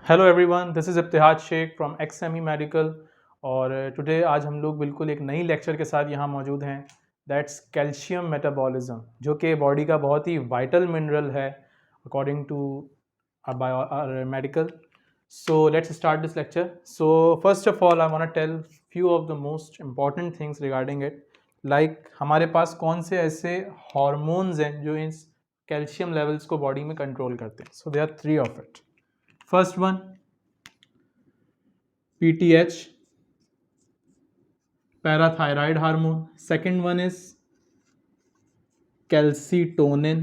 Hello everyone, this is Ibtihaj Shaikh from XME medical. और today आज हम लोग बिल्कुल एक नई लेक्चर के साथ यहाँ मौजूद हैं। दैट्स कैल्शियम मेटाबॉलिज्म, जो कि बॉडी का बहुत ही वाइटल मिनरल है according to medical. So let's start this lecture. So first of all I want to tell few of the most important things regarding it. Like हमारे पास कौन से ऐसे हॉर्मोन्स हैं जो इस कैल्शियम लेवल्स को बॉडी में कंट्रोल करते हैं। So they are three of it. First one, PTH, parathyroid hormone. Second one is calcitonin,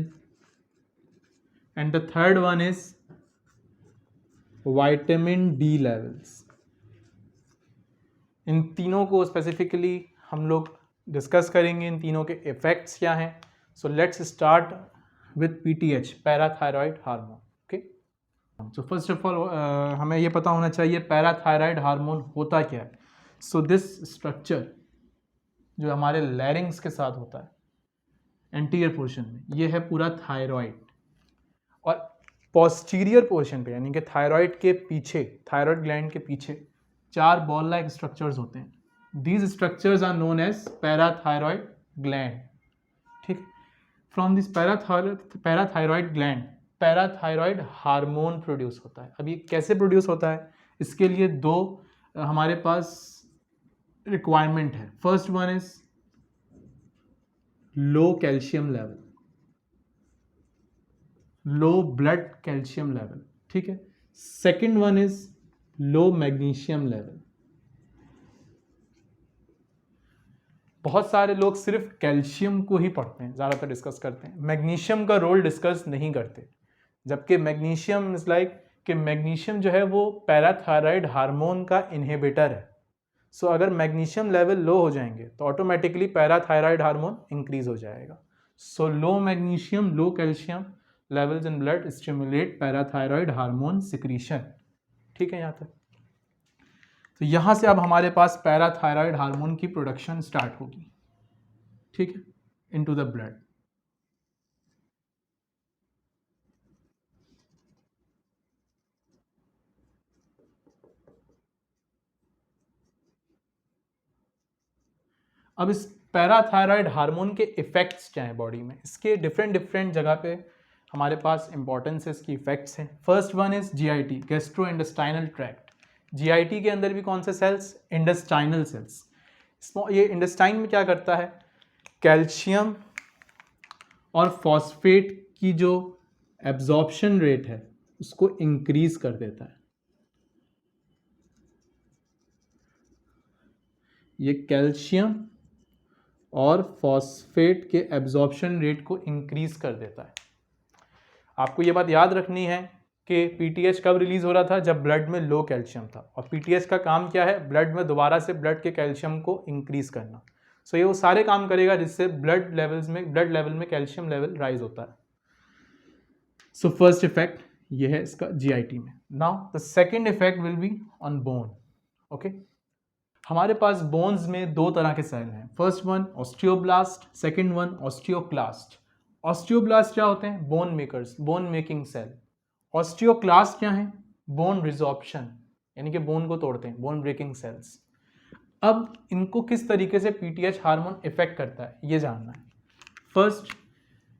and the third one is vitamin D levels. इन तीनों को स्पेसिफिकली हम लोग डिस्कस करेंगे, इन तीनों के इफेक्ट्स क्या हैं। सो let's start with PTH, parathyroid hormone. Okay, so first of all हमें ये पता होना चाहिए पैराथायरॉयड हार्मोन होता क्या है। सो दिस स्ट्रक्चर जो हमारे लैरिंग्स के साथ होता है एंटीरियर पोर्शन में, ये है पूरा थायराइड। और पोस्टीरियर पोर्शन पे यानी कि थायराइड के पीछे, थायराइड ग्लैंड के पीछे चार बॉल लाइक स्ट्रक्चर्स होते हैं। These structures are known as parathyroid gland. ठीक, from this parathyroid gland parathyroid hormone produce होता है। अब ये कैसे प्रोड्यूस होता है, इसके लिए दो हमारे पास रिक्वायरमेंट है। First one is low calcium level, low blood calcium level. ठीक है, second one is low magnesium level. बहुत सारे लोग सिर्फ कैल्शियम को ही पढ़ते हैं, ज़्यादातर डिस्कस करते हैं, मैग्नीशियम का रोल डिस्कस नहीं करते। जबकि मैग्नीशियम इज लाइक कि मैग्नीशियम जो है वो पैराथायरॉयड हार्मोन का इनहिबिटर है। सो अगर मैग्नीशियम लेवल लो हो जाएंगे तो ऑटोमेटिकली पैराथायरॉयड हार्मोन इंक्रीज हो जाएगा। So low magnesium, low calcium levels in blood stimulate parathyroid hormone secretion. ठीक है यहाँ तक। तो यहाँ से अब हमारे पास पैराथायरॉयड हार्मोन की प्रोडक्शन स्टार्ट होगी। ठीक है, इनटू द ब्लड। अब इस पैराथायरॉयड हार्मोन के इफेक्ट्स क्या हैं बॉडी में, इसके डिफरेंट डिफरेंट जगह पे हमारे पास इंपॉर्टेंस है, इसकी इफेक्ट्स हैं। First one is GIT, gastro intestinal tract. GIT के अंदर भी कौन से सेल्स, इंटेस्टाइनल सेल्स। ये इंटेस्टाइन में क्या करता है, कैल्शियम और फॉस्फेट की जो एब्जॉर्प्शन रेट है उसको इंक्रीज कर देता है। ये कैल्शियम और फॉस्फेट के एब्जॉर्प्शन रेट को इंक्रीज कर देता है। आपको ये बात याद रखनी है कि PTH कब रिलीज हो रहा था, जब ब्लड में लो कैल्शियम था। और PTH का काम क्या है, ब्लड में दोबारा से ब्लड के कैल्शियम को इंक्रीज करना। सो ये वो सारे काम करेगा जिससे ब्लड लेवल में कैल्शियम लेवल राइज होता है। सो फर्स्ट इफेक्ट ये है इसका GIT में। Now the second effect will be on bone. Okay, हमारे पास बोन्स में दो तरह के सेल हैं। First one osteoblast, second one osteoclast. Osteoblast क्या होते हैं, bone makers, bone making cell. Osteoclast क्या है, बोन रिजॉर्प्शन यानी कि बोन को तोड़ते हैं, बोन ब्रेकिंग सेल्स। अब इनको किस तरीके से PTH हार्मोन इफेक्ट करता है ये जानना है। फर्स्ट,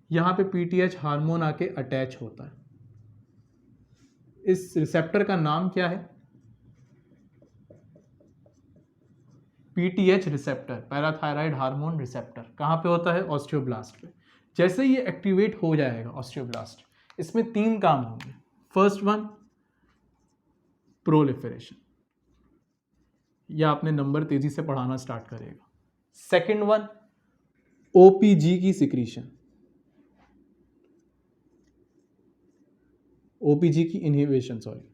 यहाँ पे PTH हार्मोन आके अटैच होता है। इस रिसेप्टर का नाम क्या है, PTH receptor, parathyroid hormone receptor. कहाँ पे होता है, ऑस्टियोब्लास्ट पे। जैसे ये एक्टिवेट हो जाएगा ऑस्टियोब्लास्ट, इसमें तीन काम होंगे। फर्स्ट वन प्रोलिफरेशन, या आपने नंबर तेजी से पढ़ाना स्टार्ट करेगा। सेकंड वन OPG की सिक्रीशन, OPG की inhibition, sorry.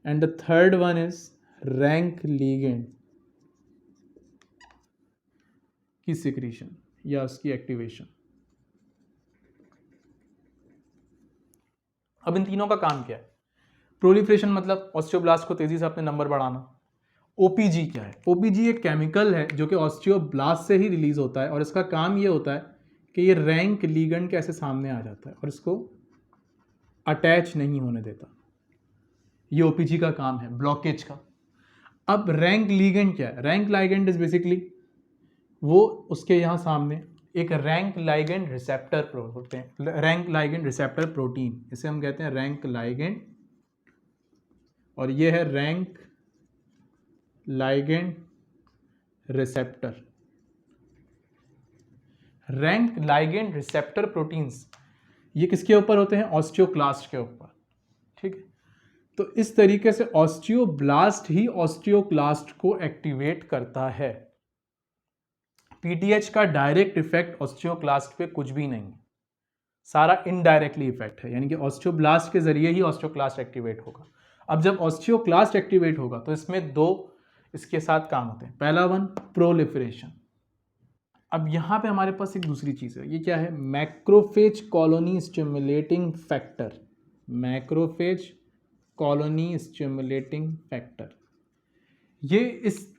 And the third one is rank ligand की सिक्रीशन या उसकी एक्टिवेशन। अब इन तीनों का काम क्या है, प्रोलिफरेशन मतलब ऑस्टियोब्लास्ट को तेजी से अपने नंबर बढ़ाना। OPG क्या है, OPG एक केमिकल है जो कि ऑस्टियोब्लास्ट से ही रिलीज होता है और इसका काम ये होता है कि ये रैंक लीगेंड के ऐसे सामने आ जाता है और इसको अटैच नहीं होने देता। ये ओपीजी का काम है, ब्लॉकेज का। अब रैंक लिगेंड क्या है? रैंक लिगेंड इज बेसिकली वो उसके यहाँ सामने एक रैंक लिगेंड रिसेप्टर होते हैं, रैंक लिगेंड रिसेप्टर प्रोटीन, इसे हम कहते हैं रैंक लिगेंड, और ये है rank ligand receptor. Rank ligand receptor proteins ये किसके ऊपर होते हैं? ऑस्टियोक्लास्ट के ऊपर, ठीक है। तो इस तरीके से ऑस्टियोब्लास्ट ही ऑस्टियोक्लास्ट को एक्टिवेट करता है। पीटीएच का डायरेक्ट इफेक्ट ऑस्टियोक्लास्ट पे कुछ भी नहीं है, सारा इनडायरेक्टली इफेक्ट है, यानी कि ऑस्टियोब्लास्ट के जरिए ही ऑस्टियोक्लास्ट एक्टिवेट होगा। अब जब ऑस्टियोक्लास्ट एक्टिवेट होगा तो इसमें दो इसके साथ काम होते हैं। पहला वन, प्रोलिफरेशन। अब यहां पे हमारे पास एक दूसरी चीज है, ये क्या है? Macrophage colony stimulating factor. Macrophage colony stimulating factor ये इस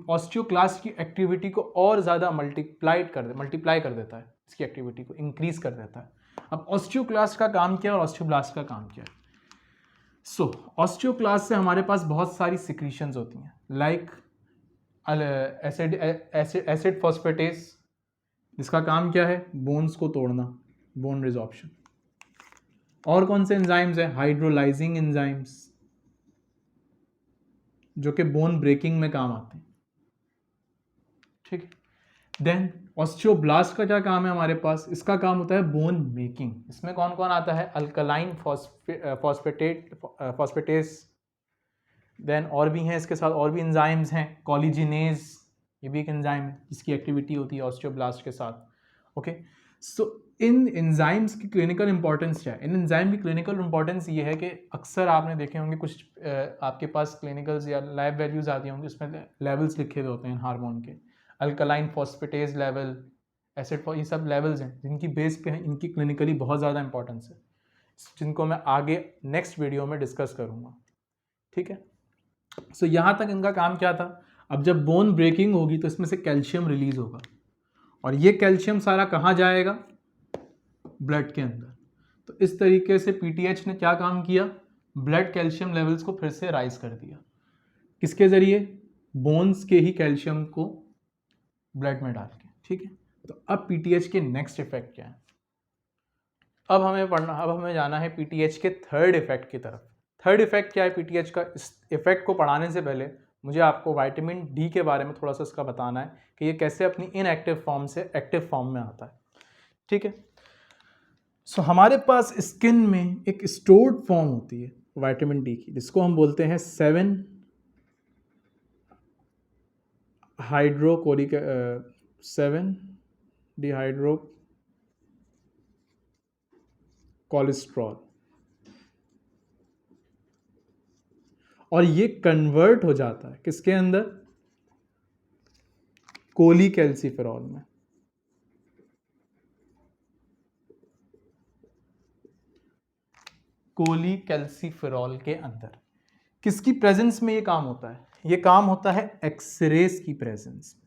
ऑस्टियोक्लास्ट की एक्टिविटी को और ज़्यादा मल्टीप्लाई कर देता है, इसकी एक्टिविटी को इंक्रीज कर देता है। अब ऑस्टियोक्लास्ट का काम क्या है और ऑस्टियोब्लास्ट का काम क्या है? सो ऑस्टियोक्लास्ट से हमारे पास बहुत सारी सिक्रीशंस होती हैं, लाइक एसिड फॉस्फेटेस, जिसका काम क्या है? बोन्स को तोड़ना, बोन रिजॉर्प्शन। और कौन से एंजाइम्स हैं? हाइड्रोलाइजिंग एंजाइम्स, जो कि बोन ब्रेकिंग में काम आते हैं, ठीक है। देन ऑस्टियोब्लास्ट का क्या काम है हमारे पास? इसका काम होता है बोन मेकिंग। इसमें कौन कौन आता है? अल्कलाइन फॉस्फेटेस, देन और भी हैं इसके साथ, और भी एंजाइम्स हैं, कोलिजिनेज, ये भी एक एंजाइम है जिसकी एक्टिविटी होती है ऑस्टियोब्लास्ट के साथ। ओके, सो इन एंजाइम्स की क्लिनिकल इंपॉर्टेंस क्या है? इन एंजाइम की क्लिनिकल इंपॉर्टेंस ये है कि अक्सर आपने देखे होंगे कुछ आपके पास क्लिनिकल्स या लैब वैल्यूज आती होंगी, उसमें लेवल्स लिखे हुए होते हैं हार्मोन के, अल्कलाइन फॉस्फेटेज लेवल, एसिड, ये सब लेवल्स हैं जिनकी बेस पे इनकी क्लिनिकली बहुत ज़्यादा इंपॉर्टेंस है, जिनको मैं आगे नेक्स्ट वीडियो में डिस्कस करूँगा, ठीक है। सो यहाँ तक इनका काम क्या था? अब जब बोन ब्रेकिंग होगी तो इसमें से कैल्शियम रिलीज होगा, और ये कैल्शियम सारा कहाँ जाएगा? ब्लड के अंदर। तो इस तरीके से पीटीएच ने क्या काम किया? ब्लड कैल्शियम लेवल्स को फिर से राइज कर दिया। किसके जरिए? बोन्स के ही कैल्शियम को ब्लड में डाल के, ठीक है। तो अब पीटीएच के नेक्स्ट इफेक्ट क्या है? अब हमें जाना है पीटीएच के थर्ड इफेक्ट की तरफ। थर्ड इफेक्ट क्या है पीटीएच का? इस इफेक्ट को पढ़ाने से पहले मुझे आपको विटामिन डी के बारे में थोड़ा सा इसका बताना है कि ये कैसे अपनी इनएक्टिव फॉर्म से एक्टिव फॉर्म में आता है, ठीक है। सो हमारे पास स्किन में एक स्टोर्ड फॉर्म होती है विटामिन डी की, जिसको हम बोलते हैं 7 डिहाइड्रो कोलेस्ट्रॉल, और ये कन्वर्ट हो जाता है किसके अंदर? कोलीकैल्सिफेरॉल में। कोलीकैल्सिफेरॉल के अंदर किसकी प्रेजेंस में ये काम होता है? ये काम होता है एक्सरेज की प्रेजेंस में।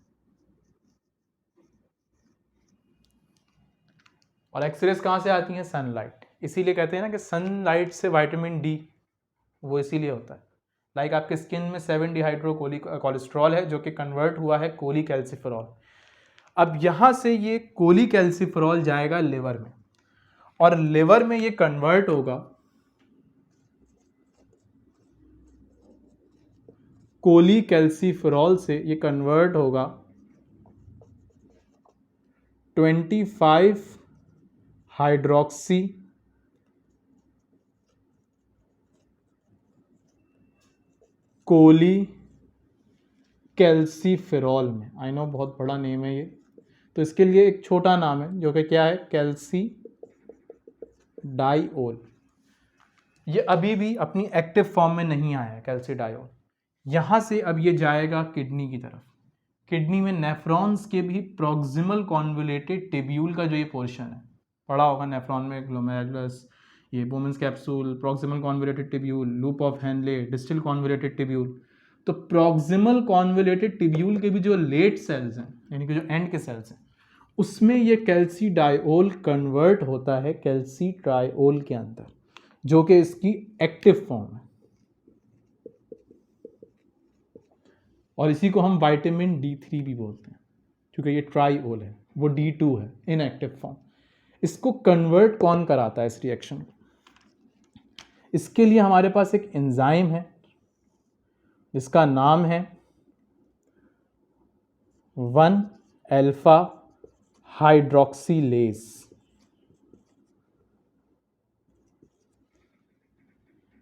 और एक्सरेज कहां से आती हैं? सनलाइट। इसीलिए कहते हैं ना कि सनलाइट से विटामिन डी वो इसीलिए होता है। लाइक आपके स्किन में 7 डिहाइड्रो कोलेस्ट्रॉल है जो कि कन्वर्ट हुआ है कोलीकैल्सिफेरॉल। अब यहां से ये कोलीकैल्सिफेरॉल जाएगा लिवर में, और लिवर में ये कन्वर्ट होगा कोलीकैल्सिफेरॉल से, ये कन्वर्ट होगा 25 हाइड्रोक्सी कोलीकैल्सिफेरॉल में। आई नो बहुत बड़ा नेम है ये, तो इसके लिए एक छोटा नाम है जो कि क्या है? कैल्सीडाइओल। ये अभी भी अपनी एक्टिव फॉर्म में नहीं आया है कैल्सीडाइओल। यहाँ से अब ये जाएगा किडनी की तरफ। किडनी में नेफ्रॉन्स के भी प्रॉक्सिमल कॉन्वोल्यूटेड टिब्यूल का जो ये पोर्शन है, पढ़ा होगा नेफ्रॉन में ग्लोमेरुलस, ये बोमेंस capsule, proximal convoluted tubule, loop of Henle, distal convoluted tubule. तो प्रॉक्सिमल कॉन्वोल्यूटेड टिब्यूल के भी जो लेट सेल्स हैं, यानी कि जो एंड के सेल्स हैं, उसमें ये कैल्सीडाइओल कन्वर्ट होता है कैल्सीट्राइओल के अंदर। जो कि इसकी एक्टिव फॉर्म है, और इसी को हम विटामिन D3 भी बोलते हैं, क्योंकि ये ट्राईओल है, वो D2 है इनएक्टिव फॉर्म। इसको कन्वर्ट कौन कराता है इस रिएक्शन को? इसके लिए हमारे पास एक एंजाइम है जिसका नाम है 1-अल्फा हाइड्रोक्सीलेज।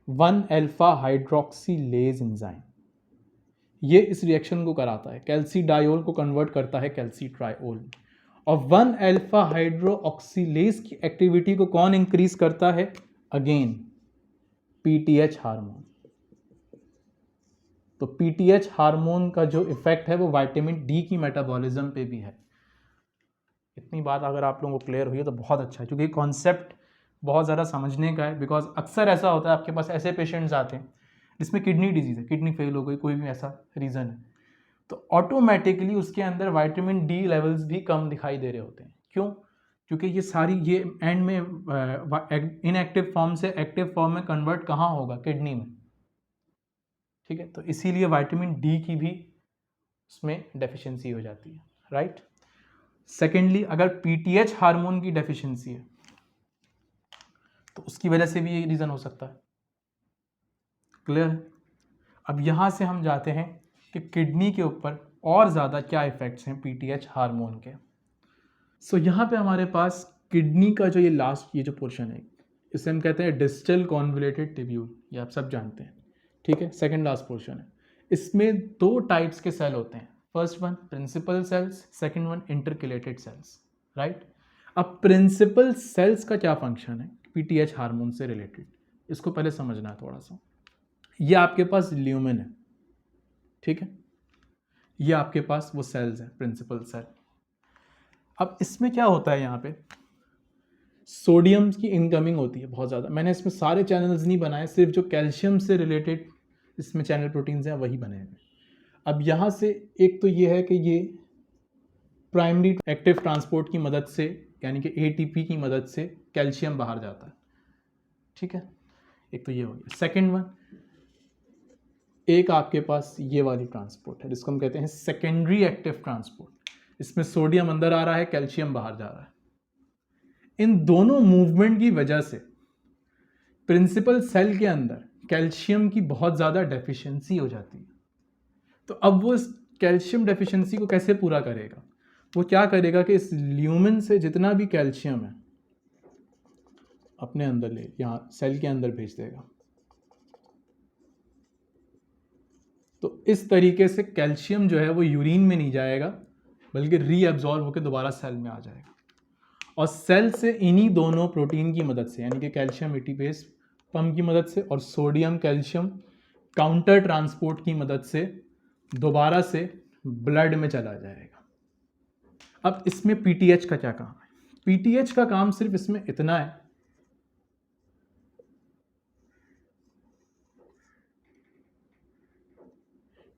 1-अल्फा हाइड्रोक्सीलेज एंजाइम, ये इस रिएक्शन को कराता है, कैल्सीडायोल को कन्वर्ट करता है कैल्सीट्रायोल। और 1-अल्फा हाइड्रोक्सीलेज की एक्टिविटी को कौन इंक्रीज करता है? Again PTH hormone. तो पीटीएच हार्मोन का जो इफेक्ट है वो विटामिन डी की मेटाबॉलिज्म पे भी है। इतनी बात अगर आप लोगों को क्लियर हुई है तो बहुत अच्छा है, क्योंकि कॉन्सेप्ट बहुत ज़्यादा समझने का है। बिकॉज अक्सर ऐसा होता है, आपके पास ऐसे पेशेंट्स आते हैं जिसमें किडनी डिजीज़ है, किडनी फेल हो गई, कोई भी ऐसा रीज़न है, तो ऑटोमेटिकली उसके अंदर विटामिन डी लेवल्स भी कम दिखाई दे रहे होते हैं। क्यों? क्योंकि ये सारी ये एंड में इनएक्टिव फॉर्म से एक्टिव फॉर्म में कन्वर्ट कहाँ होगा? किडनी में। ठीक है, तो इसीलिए विटामिन डी की भी उसमें डेफिशिएंसी हो जाती है, राइट। सेकेंडली, अगर पीटीएच हार्मोन की डेफिशिएंसी है तो उसकी वजह से भी ये रीज़न हो सकता है। क्लियर? अब यहाँ से हम जाते हैं कि किडनी के ऊपर और ज़्यादा क्या इफ़ेक्ट्स हैं पीटीएच हार्मोन के। सो यहाँ पे हमारे पास किडनी का जो ये लास्ट ये जो पोर्शन है, इसे हम कहते हैं डिस्टल कॉन्वोल्यूटेड ट्यूब्यूल, ये आप सब जानते हैं। ठीक है, सेकंड लास्ट पोर्शन है। इसमें 2 टाइप्स के सेल होते हैं, first one principal cells, second one intercalated cells, right. अब प्रिंसिपल सेल्स का क्या फंक्शन है पीटीएच हार्मोन से रिलेटेड, इसको पहले समझना है थोड़ा सा। ये आपके पास ल्यूमेन है, ठीक है, ये आपके पास वो सेल्स हैं प्रिंसिपल सेल। अब इसमें क्या होता है, यहाँ पे सोडियम की इनकमिंग होती है बहुत ज़्यादा। मैंने इसमें सारे चैनल्स नहीं बनाए, सिर्फ जो कैल्शियम से रिलेटेड इसमें चैनल प्रोटीन्स हैं वही बने हैं। अब यहाँ से एक तो ये है कि ये प्राइमरी एक्टिव ट्रांसपोर्ट की मदद से, यानी कि एटीपी की मदद से कैल्शियम बाहर जाता है, ठीक है, एक तो ये हो गया। सेकेंड वन, एक आपके पास ये वाली ट्रांसपोर्ट है जिसको हम कहते हैं सेकेंडरी एक्टिव ट्रांसपोर्ट। इसमें सोडियम अंदर आ रहा है, कैल्शियम बाहर जा रहा है। इन दोनों मूवमेंट की वजह से प्रिंसिपल सेल के अंदर कैल्शियम की बहुत ज़्यादा डेफिशिएंसी हो जाती है। तो अब वो इस कैल्शियम डेफिशिएंसी को कैसे पूरा करेगा? वो क्या करेगा कि इस ल्यूमेन से जितना भी कैल्शियम है अपने अंदर ले, यहाँ सेल के अंदर भेज देगा। तो इस तरीके से कैल्शियम जो है वो यूरिन में नहीं जाएगा, बल्कि रीअब्जॉर्ब होकर दोबारा सेल में आ जाएगा। और सेल से इन्हीं दोनों प्रोटीन की मदद से, यानी कि कैल्शियम एटीपेस पंप की मदद से और सोडियम कैल्शियम काउंटर ट्रांसपोर्ट की मदद से दोबारा से ब्लड में चला जाएगा। अब इसमें पीटीएच का क्या काम है? पीटीएच का काम सिर्फ इसमें इतना है,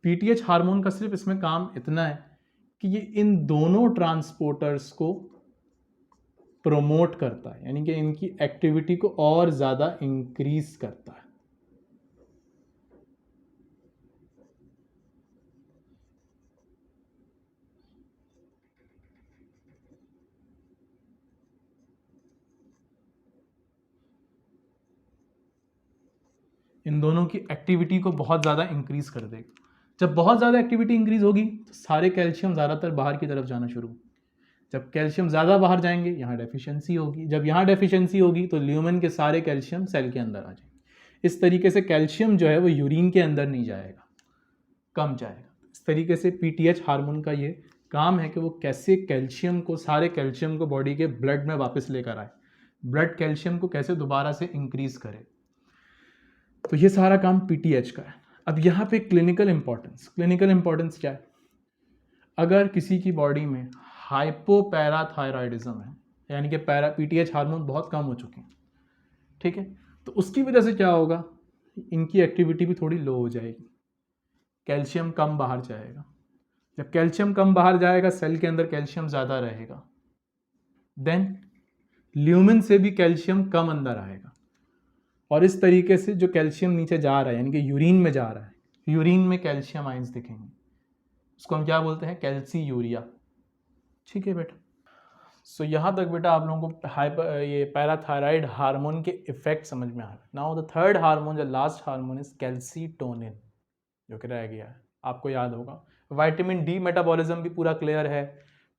पीटीएच हार्मोन का सिर्फ इसमें काम इतना है कि ये इन दोनों ट्रांसपोर्टर्स को प्रोमोट करता है, यानी कि इनकी एक्टिविटी को और ज़्यादा इंक्रीज करता है। इन दोनों की एक्टिविटी को बहुत ज़्यादा इंक्रीज कर देगा। जब बहुत ज़्यादा एक्टिविटी इंक्रीज होगी तो सारे कैल्शियम ज़्यादातर बाहर की तरफ जाना शुरू। जब कैल्शियम ज़्यादा बाहर जाएंगे, यहाँ डेफिशिएंसी होगी। जब यहाँ डेफिशिएंसी होगी तो ल्यूमेन के सारे कैल्शियम सेल के अंदर आ जाएंगे। इस तरीके से कैल्शियम जो है वो यूरिन के अंदर नहीं जाएगा, कम जाएगा। इस तरीके से पीटीएच हार्मोन का ये काम है कि वो कैसे कैल्शियम को, सारे कैल्शियम को बॉडी के ब्लड में वापस लेकर आए, ब्लड कैल्शियम को कैसे दोबारा से इंक्रीज करे। तो ये सारा काम पीटीएच का है। अब यहाँ पे क्लिनिकल इंपॉर्टेंस क्या है? अगर किसी की बॉडी में हाइपोपैराथायरॉयडिज्म है, यानी कि पीटीएच हार्मोन बहुत कम हो चुके हैं, ठीक है, तो उसकी वजह से क्या होगा, इनकी एक्टिविटी भी थोड़ी लो हो जाएगी, कैल्शियम कम बाहर जाएगा। जब कैल्शियम कम बाहर जाएगा, सेल के अंदर कैल्शियम ज़्यादा रहेगा, देन ल्यूमेन से भी कैल्शियम कम अंदर आएगा। और इस तरीके से जो कैल्शियम नीचे जा रहा है यानी कि यूरिन में जा रहा है, यूरिन में कैल्शियम आयंस दिखेंगे, उसको हम क्या बोलते हैं, कैल्सी यूरिया। ठीक है बेटा। सो यहाँ तक बेटा आप लोगों को ये पैराथायराइड हार्मोन के इफेक्ट समझ में आ रहा है। नाउ द थर्ड हार्मोन, जो लास्ट हार्मोन इज कैल्सीटोनिन, जो कि रह गया है, आपको याद होगा। विटामिन डी मेटाबॉलिज्म भी पूरा क्लियर है,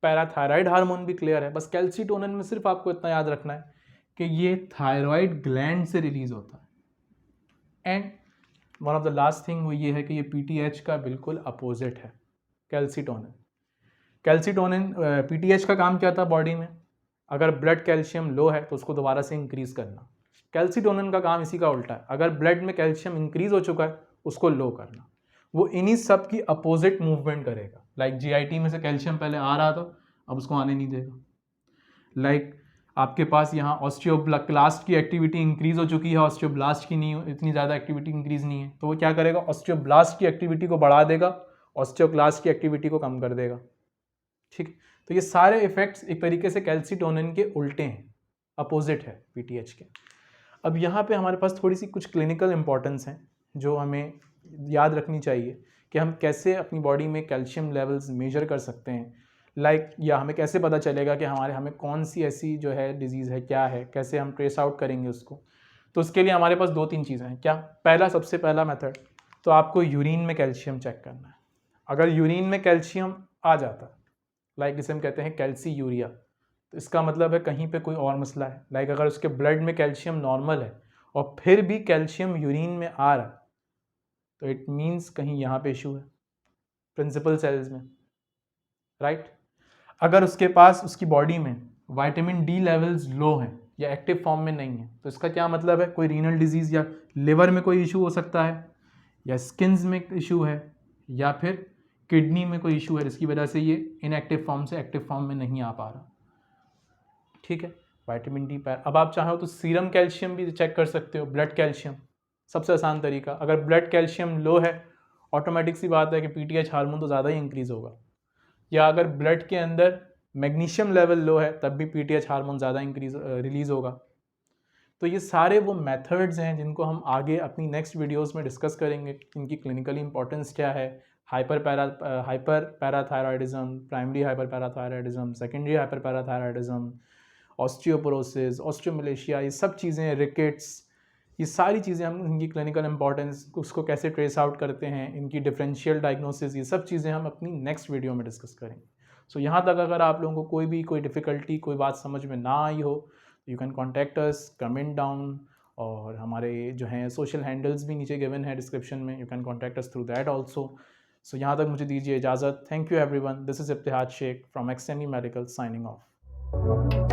पैराथायराइड हार्मोन भी क्लियर है, बस कैल्सीटोनिन में सिर्फ आपको इतना याद रखना है कि ये थायराइड ग्लैंड से रिलीज होता है। And one of the last thing वो ये है कि ये पीटीएच का बिल्कुल अपोजिट है, कैल्सीटोनिन। कैल्सीटोनिन पीटीएच का काम क्या था बॉडी में, अगर ब्लड कैल्शियम लो है तो उसको दोबारा से इंक्रीज करना। कैल्सीटोनिन का काम इसी का उल्टा है, अगर ब्लड में कैल्शियम इंक्रीज हो चुका है उसको लो करना। वो इन्हीं सब की अपोजिट मूवमेंट करेगा। लाइक जीआईटी में से कैल्शियम पहले आ रहा था, अब उसको आने नहीं देगा। लाइक आपके पास यहाँ ऑस्टियोब्लास्ट की एक्टिविटी इंक्रीज हो चुकी है, ऑस्टियोब्लास्ट की नहीं, इतनी ज़्यादा एक्टिविटी इंक्रीज नहीं है, तो वो क्या करेगा, ऑस्टियोब्लास्ट की एक्टिविटी को बढ़ा देगा, ऑस्टियोक्लास्ट की एक्टिविटी को कम कर देगा। ठीक, तो ये सारे इफेक्ट्स एक तरीके से कैल्सीटोनिन के उल्टे हैं, अपोजिट है पीटीएच के। अब यहाँ पे हमारे पास थोड़ी सी कुछ क्लिनिकल इंपॉर्टेंस हैं जो हमें याद रखनी चाहिए कि हम कैसे अपनी बॉडी में कैल्शियम लेवल्स मेजर कर सकते हैं। लाइक या हमें कैसे पता चलेगा कि हमें कौन सी ऐसी जो है डिजीज़ है, क्या है, कैसे हम ट्रेस आउट करेंगे उसको। तो उसके लिए हमारे पास 2-3 चीज़ें हैं। क्या, सबसे पहला मेथड, तो आपको यूरिन में कैल्शियम चेक करना है। अगर यूरिन में कैल्शियम आ जाता है, लाइक जिसे हम कहते हैं कैल्सी यूरिया, तो इसका मतलब है कहीं पे कोई और मसला है। लाइक अगर उसके ब्लड में कैल्शियम नॉर्मल है और फिर भी कैल्शियम यूरिन में आ रहा है, तो इट मीन्स कहीं यहाँ पे इशू है, प्रिंसिपल सेल्स में, राइट। अगर उसके पास उसकी बॉडी में विटामिन डी लेवल्स लो हैं या एक्टिव फॉर्म में नहीं है, तो इसका क्या मतलब है, कोई रीनल डिजीज़ या लिवर में कोई इशू हो सकता है, या स्किन्स में इशू है, या फिर किडनी में कोई इशू है जिसकी वजह से ये इनएक्टिव फॉर्म से एक्टिव फॉर्म में नहीं आ पा रहा। ठीक है, विटामिन डी पैर। अब आप चाहो तो सीरम कैल्शियम भी चेक कर सकते हो, ब्लड कैल्शियम, सबसे आसान तरीका। अगर ब्लड कैल्शियम लो है, ऑटोमेटिक सी बात है कि पीटीएच हार्मोन तो ज़्यादा ही इंक्रीज़ होगा। या अगर ब्लड के अंदर मैग्नीशियम लेवल लो है, तब भी पीटीएच हार्मोन ज़्यादा रिलीज़ होगा। तो ये सारे वो मेथड्स हैं जिनको हम आगे अपनी नेक्स्ट वीडियोस में डिस्कस करेंगे, इनकी क्लिनिकल इंपॉर्टेंस क्या है। Hyper parathyroidism, primary hyper parathyroidism, secondary hyper parathyroidism, osteoporosis, osteomalacia, ये सब चीज़ें, रिकेट्स, ये सारी चीज़ें हम इनकी क्लिनिकल इंपॉर्टेंस, उसको कैसे ट्रेस आउट करते हैं, इनकी डिफरेंशियल डायग्नोसिस, ये सब चीज़ें हम अपनी नेक्स्ट वीडियो में डिस्कस करेंगे। सो यहाँ तक अगर आप लोगों को कोई डिफ़िकल्टी, कोई बात समझ में ना आई हो, you can contact us, comment down, और हमारे जो हैं सोशल हैंडल्स भी नीचे गिवन है डिस्क्रिप्शन में, you can contact us through that also. So यहाँ तक मुझे दीजिए इजाज़त। Thank you everyone, this is Ibtihaj Shaikh from एक्सटेंडी मेडिकल साइनिंग ऑफ।